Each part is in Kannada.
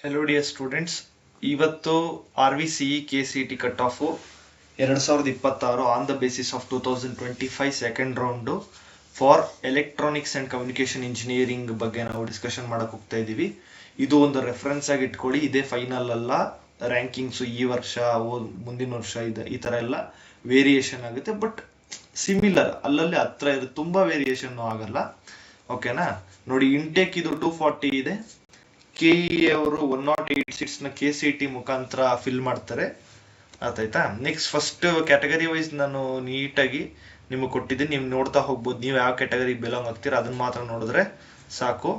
ಹೆಲೋ ಡಿಯರ್ ಸ್ಟೂಡೆಂಟ್ಸ್, ಇವತ್ತು RVCE KCET cut off 2026 on the basis of 2025 second round for electronics and communication engineering ಬಗ್ಗೆ ನಾವು ಡಿಸ್ಕಷನ್ ಮಾಡಕ್ ಹೋಗ್ತಾ ಇದೀವಿ. ಇದು ಒಂದು ರೆಫರೆನ್ಸ್ ಆಗಿ ಇಟ್ಕೊಳ್ಳಿ. ಇದೇ ಫೈನಲ್ ಅಲ್ಲ, ರ್ಯಾಂಕಿಂಗ್ಸ್ ಈ ವರ್ಷ ಮುಂದಿನ ವರ್ಷ ಇದೆ, ಈ ತರ ಎಲ್ಲ ವೇರಿಯೇಷನ್ ಆಗುತ್ತೆ. ಬಟ್ ಸಿಮಿಲರ್ ಅಲ್ಲಲ್ಲಿ ಹತ್ರ ಇದೆ, ತುಂಬಾ ವೇರಿಯೇಷನ್ ಆಗಲ್ಲ. ಓಕೆನಾ? ನೋಡಿ, ಇಂಟೇಕ್ ಇದು 240 ಇದೆ. KE ಅವರು 108 ಸೀಟ್ಸ್ ನ KCET ಮುಖಾಂತರ ಫಿಲ್ ಮಾಡ್ತಾರೆ. ಆಯ್ತಾ? ನೆಕ್ಸ್ಟ್ ಫಸ್ಟ್ ಕ್ಯಾಟಗರಿ ವೈಸ್ ನಾನು ನೀಟಾಗಿ ನಿಮಗೆ ಕೊಟ್ಟಿದ್ದೀನಿ, ನೀವು ನೋಡ್ತಾ ಹೋಗ್ಬೋದು. ನೀವು ಯಾವ ಕ್ಯಾಟಗರಿ ಬಿಲಾಂಗ್ ಆಗ್ತೀರಾ ಅದನ್ನ ಮಾತ್ರ ನೋಡಿದ್ರೆ ಸಾಕು.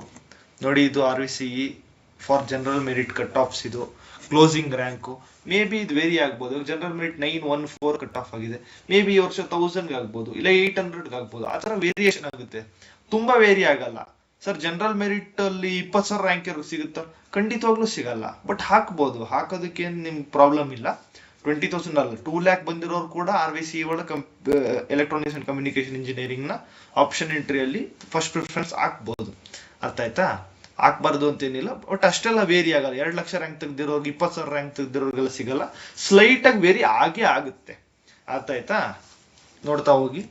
ನೋಡಿ, ಇದು RVCE for general merit cut offs. ಇದು ಕ್ಲೋಸಿಂಗ್ ರ್ಯಾಂಕು. ಮೇ ಬಿ ಇದು ವೇರಿ ಆಗ್ಬೋದು. ಜನರಲ್ ಮೆರಿಟ್ 914 ಕಟ್ ಆಫ್ ಆಗಿದೆ. ಮೇ ಬಿ ಈ ವರ್ಷ 1000 ಆಗ್ಬೋದು, ಇಲ್ಲ 800 ಆಗ್ಬೋದು. ಆ ತರ ವೇರಿಯೇಷನ್ ಆಗುತ್ತೆ, ತುಂಬಾ ವೇರಿ ಆಗಲ್ಲ. ಸರ್, ಜನರಲ್ ಮೆರಿಟ್ ಅಲ್ಲಿ 20,000 ರ್ಯಾಂಕ್ ಸಿಗುತ್ತಾ? ಖಂಡಿತವಾಗ್ಲೂ ಸಿಗಲ್ಲ. ಬಟ್ ಹಾಕ್ಬೋದು, ಹಾಕೋದಕ್ಕೆ ನಿಮ್ಗೆ ಪ್ರಾಬ್ಲಮ್ ಇಲ್ಲ. 20,000 ಅಲ್ಲ, 2 lakh ಬಂದಿರೋರು ಕೂಡ RVCE ಒಳಗೆ ಎಲೆಕ್ಟ್ರಾನಿಕ್ಸ್ ಅಂಡ್ ಕಮ್ಯುನಿಕೇಶನ್ ಇಂಜಿನಿಯರಿಂಗ್ ನ ಆಪ್ಷನ್ ಎಂಟ್ರಿಯಲ್ಲಿ ಫಸ್ಟ್ ಪ್ರಿಫರೆನ್ಸ್ ಹಾಕ್ಬೋದು. ಅರ್ಥ ಆಯ್ತಾ? ಹಾಕ್ಬಾರ್ದು ಅಂತೇನಿಲ್ಲ. ಬಟ್ ಅಷ್ಟೆಲ್ಲ ವೇರಿ ಆಗಲ್ಲ. 2 ಲಕ್ಷ ರ್ಯಾಂಕ್ ತೆಗ್ದಿರೋರ್ಗೆ 20,000 ರ್ಯಾಂಕ್ ತೆಗ್ದಿರೋರ್ಗೆಲ್ಲ ಸಿಗಲ್ಲ. ಸ್ಲೈಟ್ ಆಗಿ ವೇರಿ ಆಗೇ ಆಗುತ್ತೆ. ಅರ್ಥ ಆಯ್ತಾ? ನೋಡ್ತಾ ಹೋಗಿ.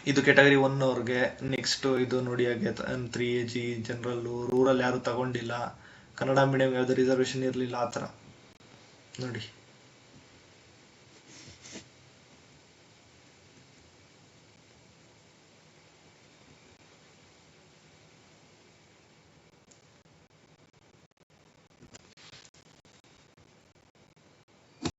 ಇದು ಕ್ಯಾಟಗರಿ 1 ಅವ್ರಿಗೆ. ನೆಕ್ಸ್ಟ್ ಇದು ನೋಡಿ, ಹಾಗೆ 3AG ಜನರಲ್, ರೂರಲ್ ಯಾರು ತಗೊಂಡಿಲ್ಲ, ಕನ್ನಡ ಮೀಡಿಯಂ ಯಾವ್ದು ರಿಸರ್ವೇಶನ್ ಇರಲಿಲ್ಲ, ಆ ಥರ ನೋಡಿ.